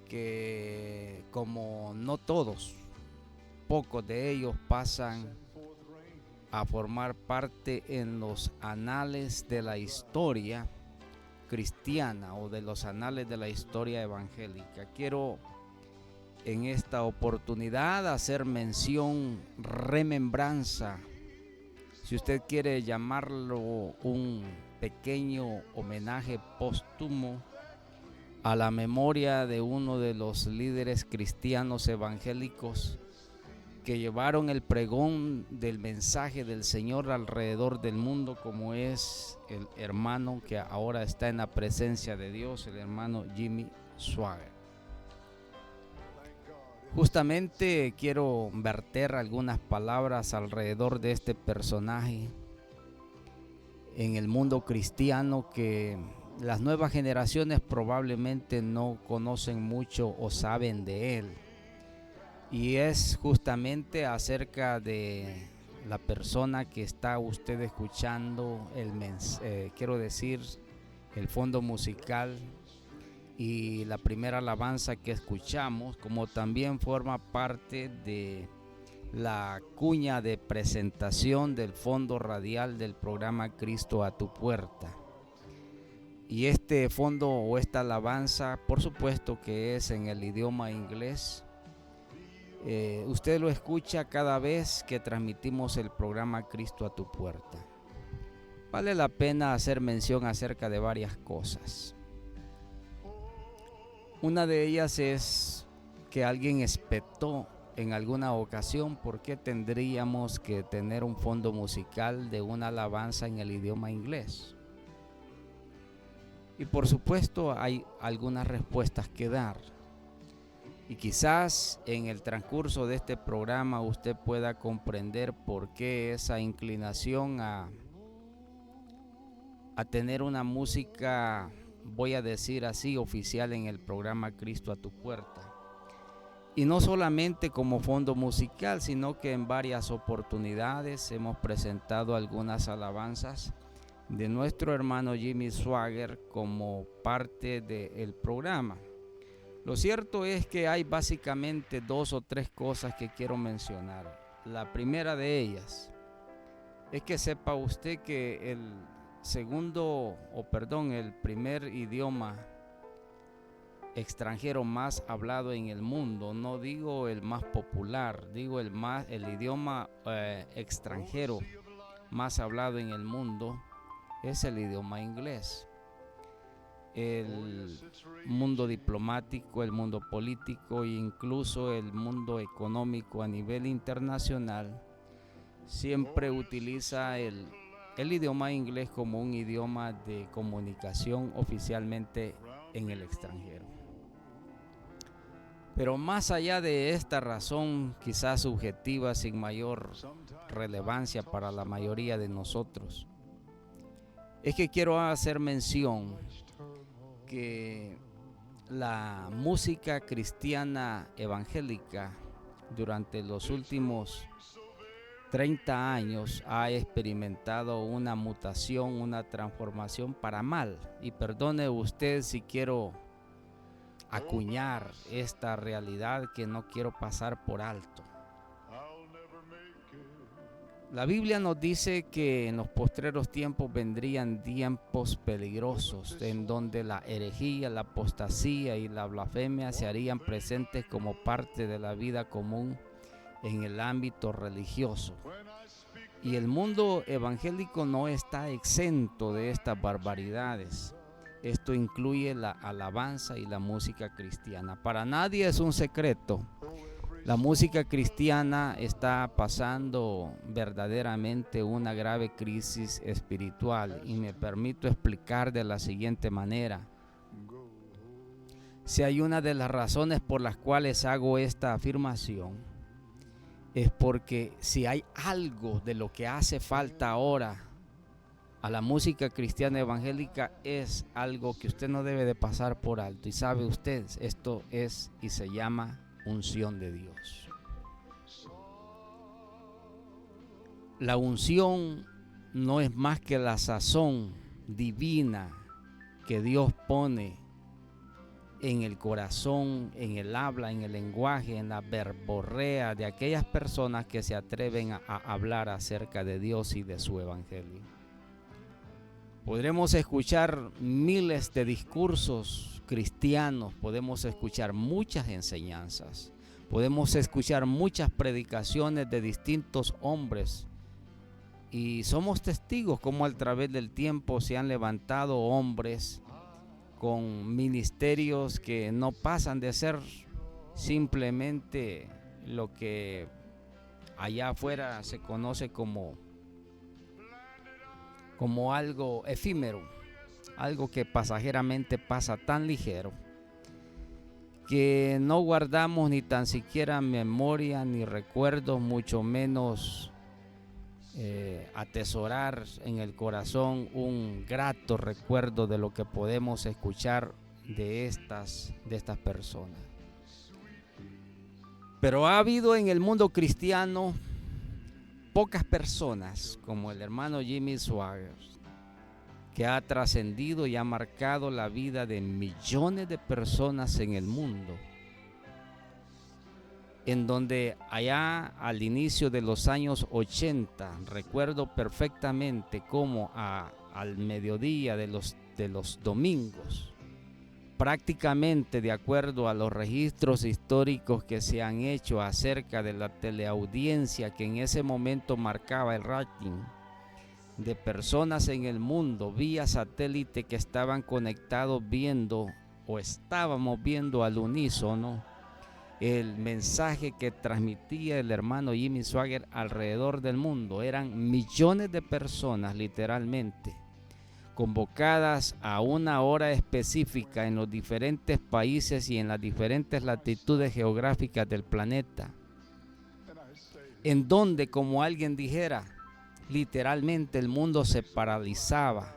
que como no todos, pocos de ellos pasan a formar parte en los anales de la historia cristiana o de los anales de la historia evangélica. Quiero en esta oportunidad hacer mención, remembranza, si usted quiere llamarlo un pequeño homenaje póstumo a la memoria de uno de los líderes cristianos evangélicos que llevaron el pregón del mensaje del Señor alrededor del mundo, como es el hermano que ahora está en la presencia de Dios, el hermano Jimmy Swaggart. Justamente quiero verter algunas palabras alrededor de este personaje en el mundo cristiano que las nuevas generaciones probablemente no conocen mucho o saben de él. Y es justamente acerca de la persona que está usted escuchando, quiero decir, el fondo musical y la primera alabanza que escuchamos, como también forma parte de la cuña de presentación del fondo radial del programa Cristo a tu puerta. Y este fondo o esta alabanza, por supuesto que es en el idioma inglés. Usted lo escucha cada vez que transmitimos el programa Cristo a tu puerta. Vale la pena hacer mención acerca de varias cosas. Una de ellas es que alguien espetó en alguna ocasión por qué tendríamos que tener un fondo musical de una alabanza en el idioma inglés. Y por supuesto hay algunas respuestas que dar. Y quizás en el transcurso de este programa usted pueda comprender por qué esa inclinación a tener una música, voy a decir así, oficial en el programa Cristo a tu puerta. Y no solamente como fondo musical, sino que en varias oportunidades hemos presentado algunas alabanzas de nuestro hermano Jimmy Swaggart como parte del programa. Lo cierto es que hay básicamente dos o tres cosas que quiero mencionar. La primera de ellas es que sepa usted que el primer idioma extranjero más hablado en el mundo, no digo el más popular, digo el idioma extranjero más hablado en el mundo es el idioma inglés. El mundo diplomático, el mundo político e incluso el mundo económico a nivel internacional siempre utiliza el idioma inglés como un idioma de comunicación oficialmente en el extranjero. Pero más allá de esta razón, quizás subjetiva, sin mayor relevancia para la mayoría de nosotros, es que quiero hacer mención que la música cristiana evangélica durante los últimos 30 años ha experimentado una mutación, una transformación para mal. Y perdone usted si quiero acuñar esta realidad que no quiero pasar por alto. La Biblia nos dice que en los postreros tiempos vendrían tiempos peligrosos en donde la herejía, la apostasía y la blasfemia se harían presentes como parte de la vida común en el ámbito religioso. Y el mundo evangélico no está exento de estas barbaridades. Esto incluye la alabanza y la música cristiana. Para nadie es un secreto. La música cristiana está pasando verdaderamente una grave crisis espiritual y me permito explicar de la siguiente manera. Si hay una de las razones por las cuales hago esta afirmación, es porque si hay algo de lo que hace falta ahora a la música cristiana evangélica, es algo que usted no debe de pasar por alto. Y sabe usted, esto es y se llama unción de Dios. La unción no es más que la sazón divina que Dios pone en el corazón, en el habla, en el lenguaje, en la verborrea de aquellas personas que se atreven a hablar acerca de Dios y de su evangelio. Podremos escuchar miles de discursos cristianos, podemos escuchar muchas enseñanzas, podemos escuchar muchas predicaciones de distintos hombres, y somos testigos cómo a través del tiempo se han levantado hombres con ministerios que no pasan de ser simplemente lo que allá afuera se conoce como algo efímero, algo que pasajeramente pasa tan ligero que no guardamos ni tan siquiera memoria ni recuerdos, mucho menos atesorar en el corazón un grato recuerdo de lo que podemos escuchar de estas personas. Pero ha habido en el mundo cristiano pocas personas como el hermano Jimmy Swaggart, que ha trascendido y ha marcado la vida de millones de personas en el mundo, en donde allá al inicio de los años 80, recuerdo perfectamente cómo al mediodía de los domingos, prácticamente de acuerdo a los registros históricos que se han hecho acerca de la teleaudiencia que en ese momento marcaba el rating de personas en el mundo vía satélite que estaban conectados viendo o estábamos viendo al unísono el mensaje que transmitía el hermano Jimmy Swaggart alrededor del mundo. Eran millones de personas literalmente convocadas a una hora específica en los diferentes países y en las diferentes latitudes geográficas del planeta, en donde, como alguien dijera, literalmente el mundo se paralizaba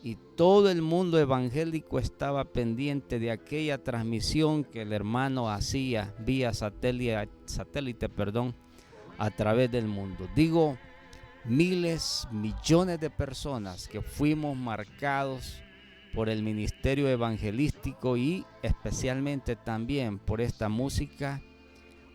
y todo el mundo evangélico estaba pendiente de aquella transmisión que el hermano hacía vía satélite, a través del mundo. Digo, miles, millones de personas que fuimos marcados por el ministerio evangelístico y especialmente también por esta música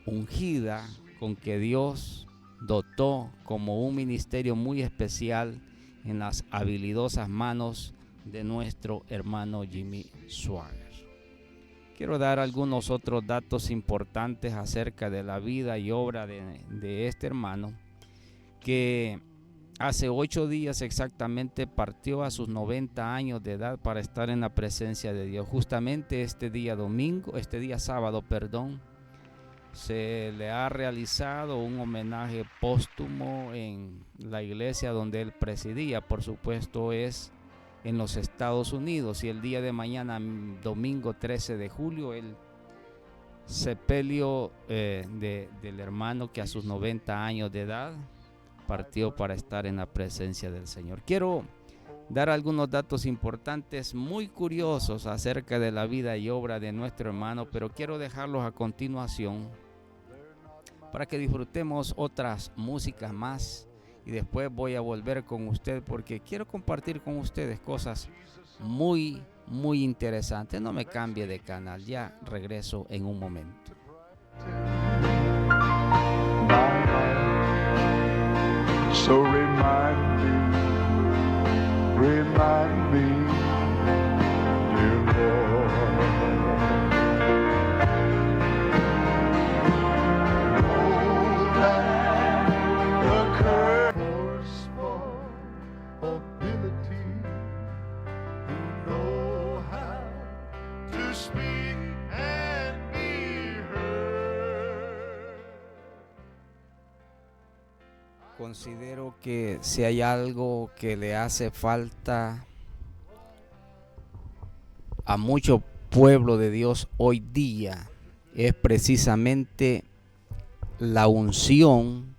ungida con que Dios dotó como un ministerio muy especial en las habilidosas manos de nuestro hermano Jimmy Swaggart. Quiero dar algunos otros datos importantes acerca de la vida y obra de este hermano, que hace 8 días exactamente partió a sus 90 años de edad para estar en la presencia de Dios. Justamente este día sábado, se le ha realizado un homenaje póstumo en la iglesia donde él presidía. Por supuesto es en los Estados Unidos, y el día de mañana, domingo 13 de julio, el sepelio del hermano que a sus 90 años de edad partió para estar en la presencia del Señor. Quiero dar algunos datos importantes muy curiosos acerca de la vida y obra de nuestro hermano, pero quiero dejarlos a continuación para que disfrutemos otras músicas más, y después voy a volver con usted porque quiero compartir con ustedes cosas muy, muy interesantes. No me cambie de canal, ya regreso en un momento. So remind me, dear Lord. Oh, that the curse for ability, who know how to speak and be heard. Considero que si hay algo que le hace falta a mucho pueblo de Dios hoy día, es precisamente la unción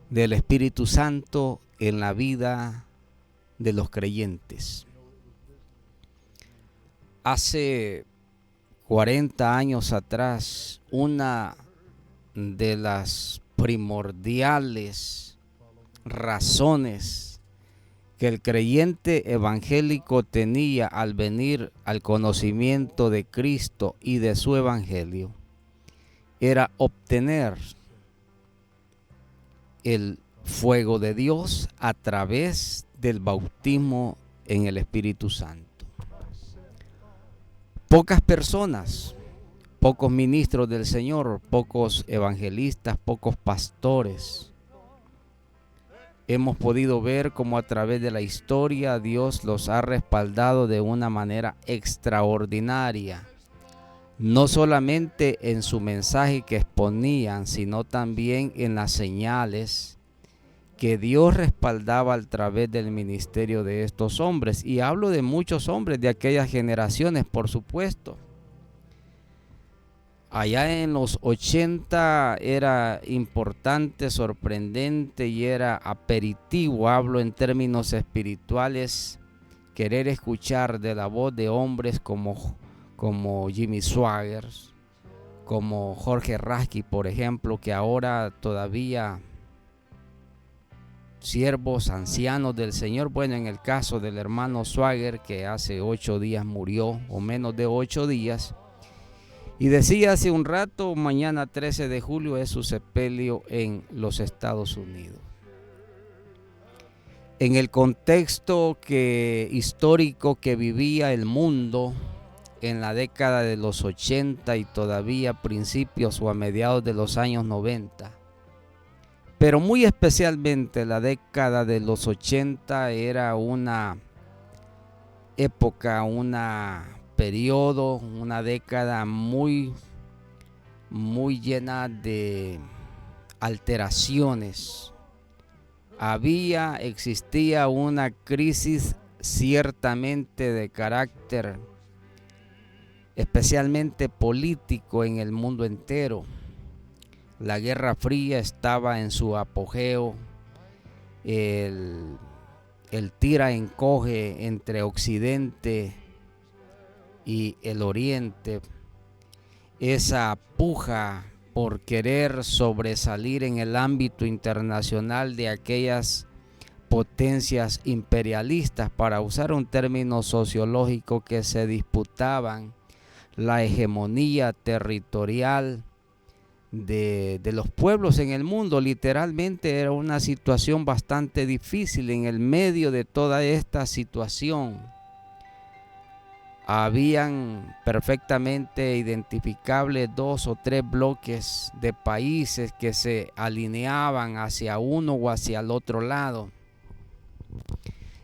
del Espíritu Santo en la vida de los creyentes. Hace 40 años atrás, una de las primordiales razones que el creyente evangélico tenía al venir al conocimiento de Cristo y de su evangelio era obtener el fuego de Dios a través del bautismo en el Espíritu Santo. Pocas personas, pocos ministros del Señor, pocos evangelistas, pocos pastores hemos podido ver cómo a través de la historia Dios los ha respaldado de una manera extraordinaria. No solamente en su mensaje que exponían, sino también en las señales que Dios respaldaba a través del ministerio de estos hombres. Y hablo de muchos hombres de aquellas generaciones, por supuesto. Allá en los 80 era importante, sorprendente y era aperitivo, hablo en términos espirituales, querer escuchar de la voz de hombres como Jimmy Swaggart, como Jorge Rasky, por ejemplo, que ahora todavía siervos ancianos del Señor. Bueno, en el caso del hermano Swaggart, que hace 8 días murió, o menos de 8 días, y decía hace un rato, mañana 13 de julio es su sepelio en los Estados Unidos. En el contexto histórico que vivía el mundo en la década de los 80 y todavía a principios o a mediados de los años 90, pero muy especialmente la década de los 80 era una época, periodo, una década muy llena de alteraciones. Existía una crisis ciertamente de carácter especialmente político en el mundo entero. La Guerra Fría estaba en su apogeo, el tira-encoge entre Occidente y el Oriente, esa puja por querer sobresalir en el ámbito internacional de aquellas potencias imperialistas, para usar un término sociológico, que se disputaban la hegemonía territorial de los pueblos en el mundo. Literalmente era una situación bastante difícil. En el medio de toda esta situación habían perfectamente identificables 2 o 3 bloques de países que se alineaban hacia uno o hacia el otro lado.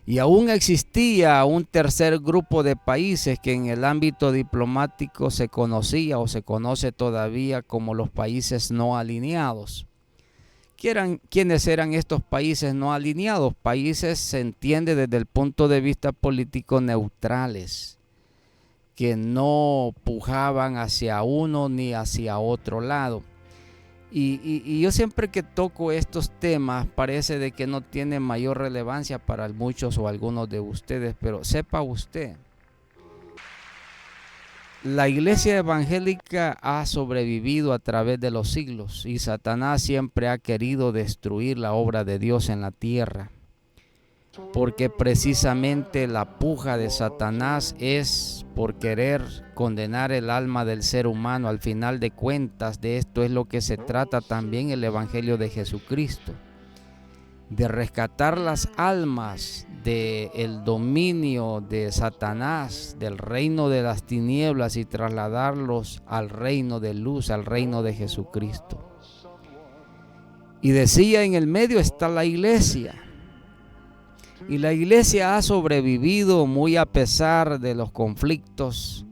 Y aún existía un tercer grupo de países que en el ámbito diplomático se conocía o se conoce todavía como los países no alineados. ¿Quiénes eran estos países no alineados? Países, se entiende desde el punto de vista político, neutrales, que no pujaban hacia uno ni hacia otro lado. Y yo siempre que toco estos temas parece de que no tienen mayor relevancia para muchos o algunos de ustedes, pero sepa usted, la iglesia evangélica ha sobrevivido a través de los siglos y Satanás siempre ha querido destruir la obra de Dios en la tierra, porque precisamente la puja de Satanás es por querer condenar el alma del ser humano. Al final de cuentas, de esto es lo que se trata también el Evangelio de Jesucristo, de rescatar las almas del dominio de Satanás, del reino de las tinieblas, y trasladarlos al reino de luz, al reino de Jesucristo. Y decía, en el medio está la iglesia. Y la iglesia ha sobrevivido muy a pesar de los conflictos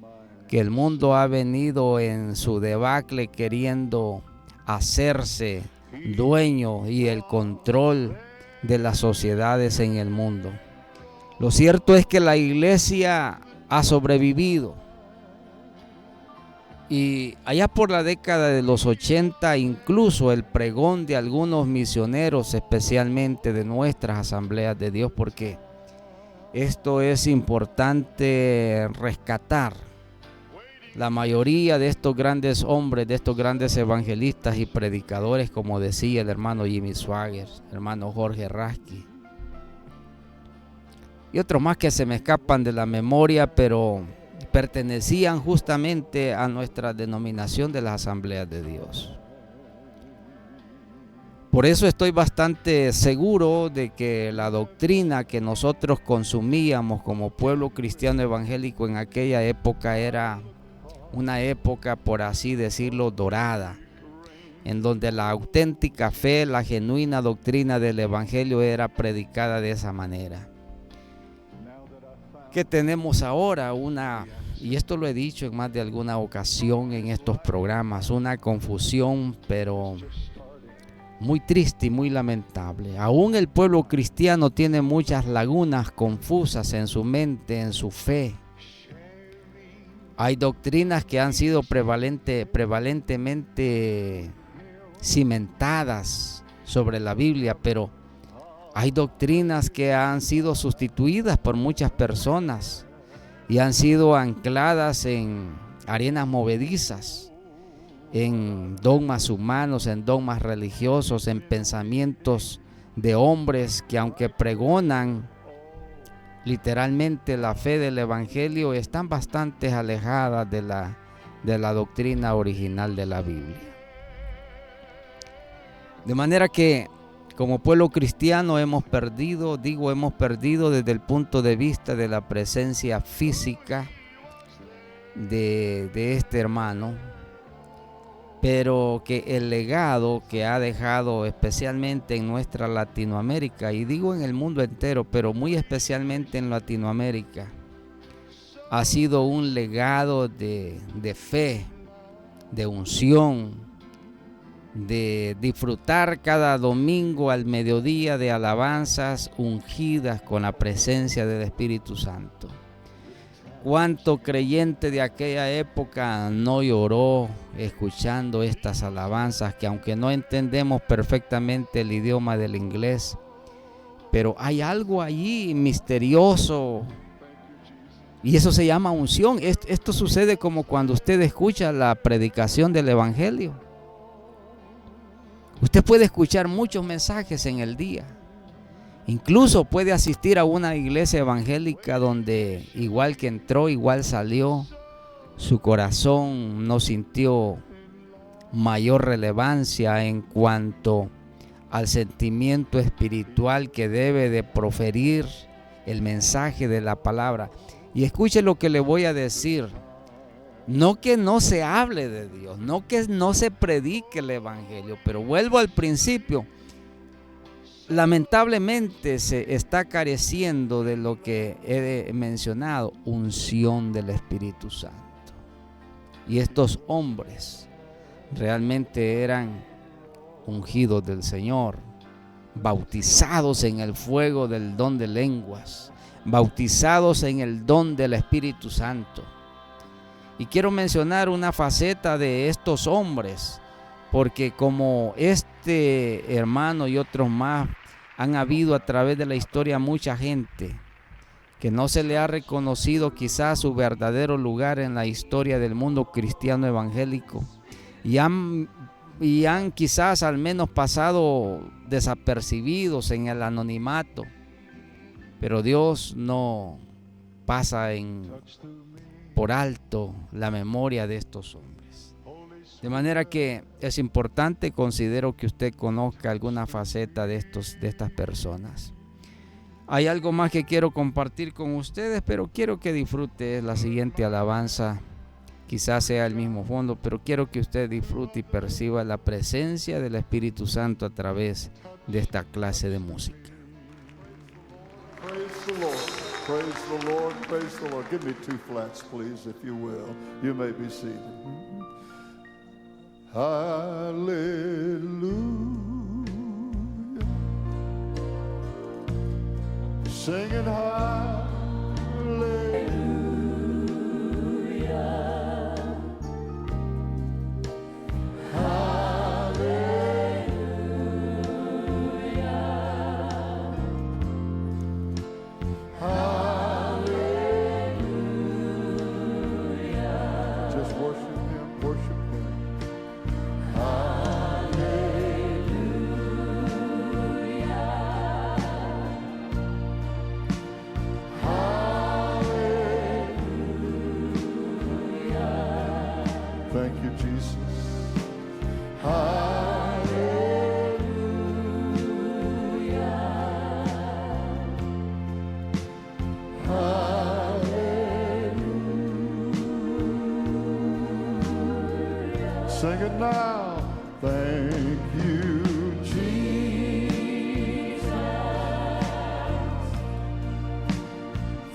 que el mundo ha venido en su debacle, queriendo hacerse dueño y el control de las sociedades en el mundo. Lo cierto es que la iglesia ha sobrevivido. Y allá por la década de los 80, incluso el pregón de algunos misioneros, especialmente de nuestras asambleas de Dios, porque esto es importante rescatar. La mayoría de estos grandes hombres, de estos grandes evangelistas y predicadores, como decía el hermano Jimmy Swaggart, hermano Jorge Rasky, y otros más que se me escapan de la memoria, pero pertenecían justamente a nuestra denominación de las Asambleas de Dios. Por eso estoy bastante seguro de que la doctrina que nosotros consumíamos como pueblo cristiano evangélico en aquella época era una época, por así decirlo, dorada, en donde la auténtica fe, la genuina doctrina del evangelio era predicada de esa manera. ¿Qué tenemos ahora? Y esto lo he dicho en más de alguna ocasión en estos programas, una confusión, pero muy triste y muy lamentable. Aún el pueblo cristiano tiene muchas lagunas confusas en su mente, en su fe. Hay doctrinas que han sido prevalentemente cimentadas sobre la Biblia, pero hay doctrinas que han sido sustituidas por muchas personas y han sido ancladas en arenas movedizas, en dogmas humanos, en dogmas religiosos, en pensamientos de hombres que, aunque pregonan literalmente la fe del evangelio, están bastante alejadas de la doctrina original de la Biblia. De manera que como pueblo cristiano hemos perdido desde el punto de vista de la presencia física de este hermano, pero que el legado que ha dejado especialmente en nuestra Latinoamérica, y digo en el mundo entero, pero muy especialmente en Latinoamérica, ha sido un legado de fe, de unción, de disfrutar cada domingo al mediodía de alabanzas ungidas con la presencia del Espíritu Santo. ¿Cuánto creyente de aquella época no lloró escuchando estas alabanzas que, aunque no entendemos perfectamente el idioma del inglés, pero hay algo allí misterioso y eso se llama unción? Esto sucede como cuando usted escucha la predicación del evangelio. Usted puede escuchar muchos mensajes en el día. Incluso puede asistir a una iglesia evangélica donde igual que entró, igual salió. Su corazón no sintió mayor relevancia en cuanto al sentimiento espiritual que debe de proferir el mensaje de la palabra. Y escuche lo que le voy a decir. No que no se hable de Dios, no que no se predique el evangelio, pero vuelvo al principio. Lamentablemente se está careciendo de lo que he mencionado, unción del Espíritu Santo. Y estos hombres realmente eran ungidos del Señor, bautizados en el fuego del don de lenguas, bautizados en el don del Espíritu Santo. Y quiero mencionar una faceta de estos hombres, porque como este hermano y otros más, han habido a través de la historia mucha gente que no se le ha reconocido quizás su verdadero lugar en la historia del mundo cristiano evangélico y han quizás al menos pasado desapercibidos en el anonimato, pero Dios no pasa por alto la memoria de estos hombres. De manera que es importante, considero, que usted conozca alguna faceta de estas personas. Hay algo más que quiero compartir con ustedes, pero quiero que disfrute la siguiente alabanza. Quizás sea el mismo fondo, pero quiero que usted disfrute y perciba la presencia del Espíritu Santo a través de esta clase de música. Praise the Lord. Praise the Lord. Praise the Lord. Give me 2 flats, please, if you will. You may be seated. Hallelujah. Singing hallelujah. you, Jesus. Sing it now. Thank you, Jesus.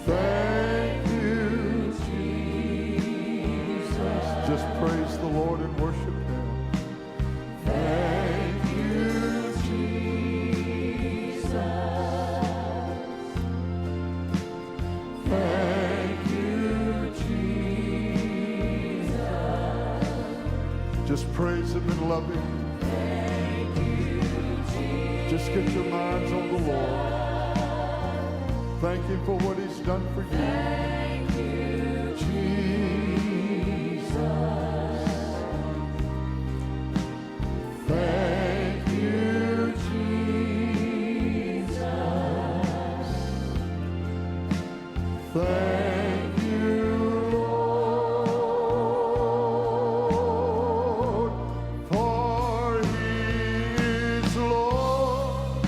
Thank you, Jesus. Just praise the Lord and worship Him. Thank you, Jesus. Thank you, Jesus. Just praise Him and love Him. Just get your minds on the Lord. Thank Him for what He's done for you. Thank you, Jesus. Thank you, Jesus. Thank you, Lord, for He is Lord.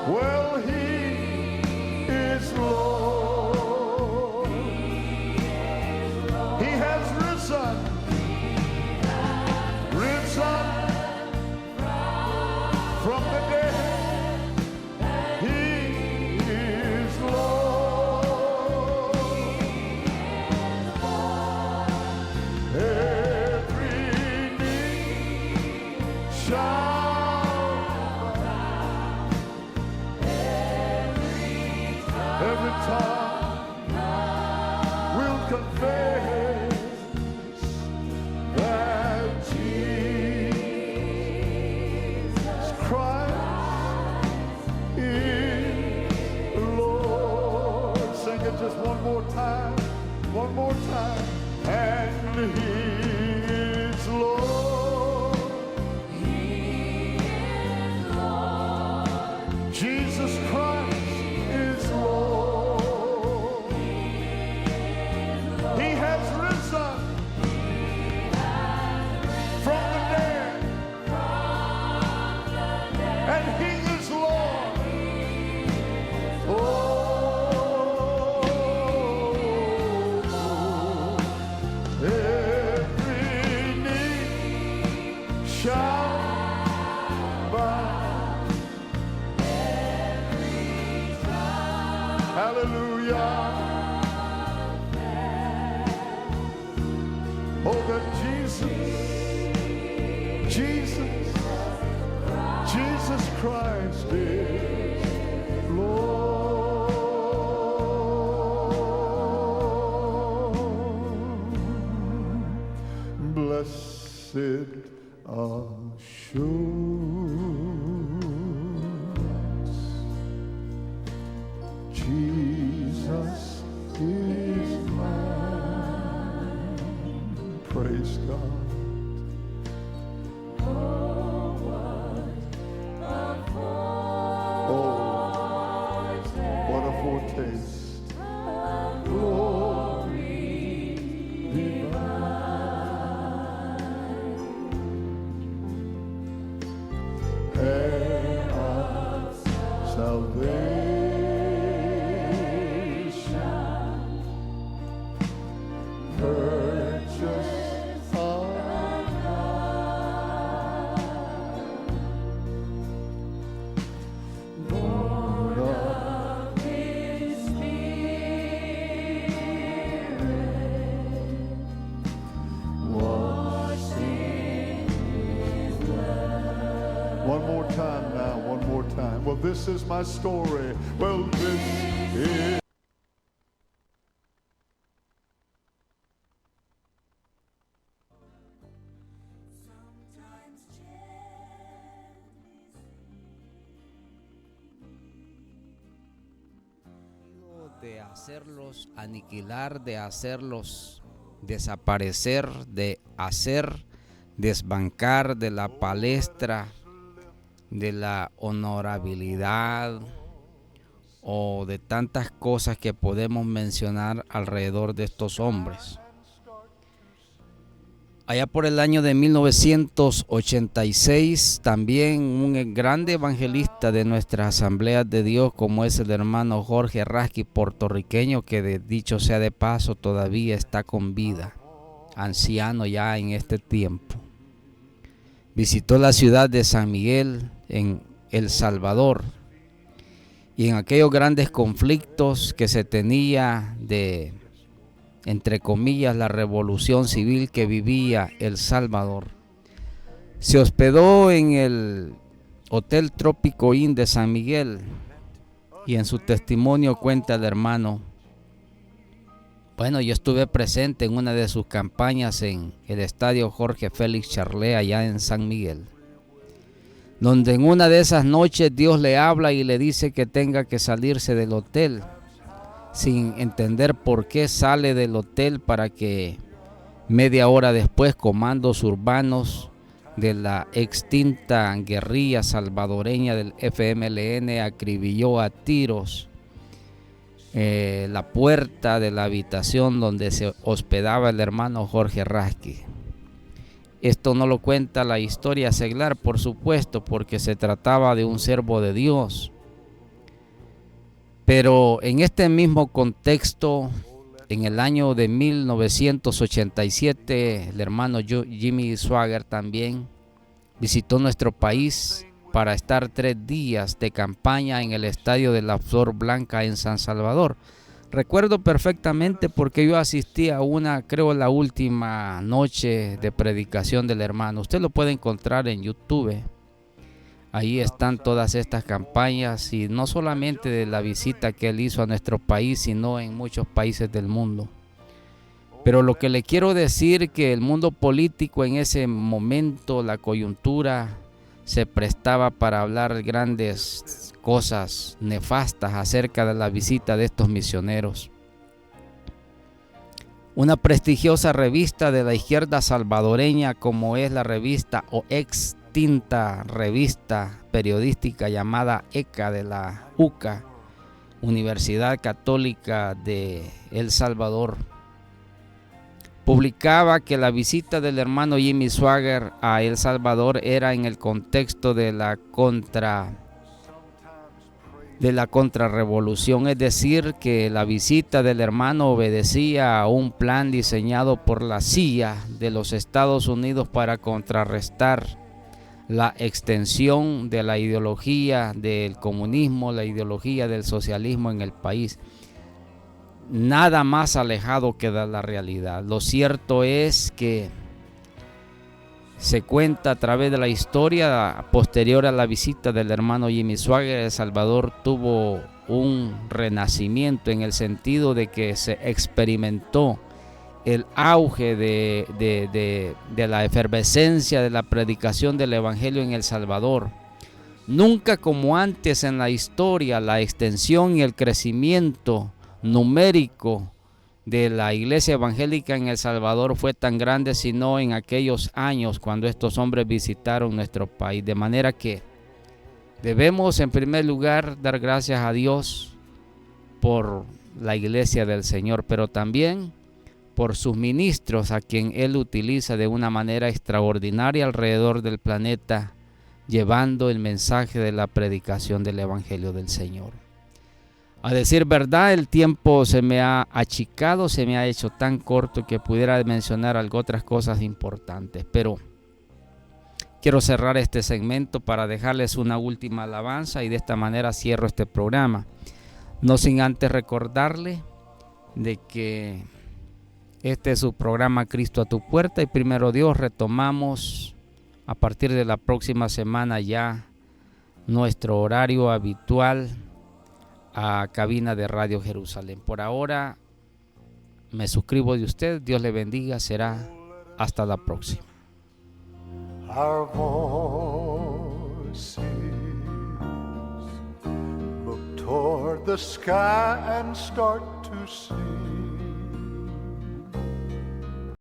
Well, He is Lord. He has risen from the dead. He is Lord. Every knee shall bow. Every tongue will confess that Jesus Christ is Lord. Sing it just one more time. One more time. And He is Lord. Jesus Christ is Lord. He has risen from the dead. And He is Lord. Every knee shall bow. Hallelujah. Oh, that Jesus Christ is Lord. Blessed assurance, Jesus is mine. Praise God. What a foretaste. Glory divine. Heir of salvation, purchase of God, born of His Spirit, washed in His blood. One more time now, one more time. Well, this is my story. Well, this is. De hacerlos aniquilar, de hacerlos desaparecer, de hacer desbancar de la palestra de la honorabilidad o de tantas cosas que podemos mencionar alrededor de estos hombres. Allá por el año de 1986, también un grande evangelista de nuestras asambleas de Dios, como es el hermano Jorge Rasky, puertorriqueño, que dicho sea de paso todavía está con vida, anciano ya en este tiempo, visitó la ciudad de San Miguel en El Salvador, y en aquellos grandes conflictos que se tenía de, entre comillas, la revolución civil que vivía El Salvador, se hospedó en el Hotel Trópico Inn de San Miguel, y en su testimonio cuenta el hermano: bueno, yo estuve presente en una de sus campañas en el estadio Jorge Félix Charlé allá en San Miguel, donde en una de esas noches Dios le habla y le dice que tenga que salirse del hotel, sin entender por qué sale del hotel, para que media hora después comandos urbanos de la extinta guerrilla salvadoreña del FMLN acribilló a tiros la puerta de la habitación donde se hospedaba el hermano Jorge Rasky. Esto no lo cuenta la historia seglar, por supuesto, porque se trataba de un siervo de Dios. Pero en este mismo contexto, en el año de 1987, el hermano Jimmy Swaggart también visitó nuestro país para estar 3 días de campaña en el estadio de la Flor Blanca en San Salvador. Recuerdo perfectamente porque yo asistí a creo la última noche de predicación del hermano. Usted lo puede encontrar en YouTube. Ahí están todas estas campañas, y no solamente de la visita que él hizo a nuestro país, sino en muchos países del mundo. Pero lo que le quiero decir, que el mundo político en ese momento, la coyuntura, se prestaba para hablar grandes cosas nefastas acerca de la visita de estos misioneros. Una prestigiosa revista de la izquierda salvadoreña, como es la revista o extinta revista periodística llamada ECA de la UCA, Universidad Católica de El Salvador, publicaba que la visita del hermano Jimmy Swaggart a El Salvador era en el contexto de la contrarrevolución, es decir, que la visita del hermano obedecía a un plan diseñado por la CIA de los Estados Unidos para contrarrestar la extensión de la ideología del comunismo, la ideología del socialismo en el país. Nada más alejado que de la realidad. Lo cierto es que se cuenta a través de la historia posterior a la visita del hermano Jimmy Swaggart, El Salvador tuvo un renacimiento en el sentido de que se experimentó el auge de la efervescencia de la predicación del evangelio en El Salvador. Nunca como antes en la historia la extensión y el crecimiento numérico de la iglesia evangélica en El Salvador fue tan grande, sino en aquellos años cuando estos hombres visitaron nuestro país. De manera que debemos en primer lugar dar gracias a Dios por la iglesia del Señor, pero también por sus ministros, a quien Él utiliza de una manera extraordinaria alrededor del planeta, llevando el mensaje de la predicación del evangelio del Señor. A decir verdad, el tiempo se me ha achicado, se me ha hecho tan corto que pudiera mencionar otras cosas importantes, pero quiero cerrar este segmento para dejarles una última alabanza, y de esta manera cierro este programa, no sin antes recordarle de que este es su programa Cristo a tu puerta, y primero Dios retomamos a partir de la próxima semana ya nuestro horario habitual a cabina de Radio Jerusalén. Por ahora me suscribo de usted. Dios le bendiga. Será hasta la próxima. Our voices look toward the sky and start to sing.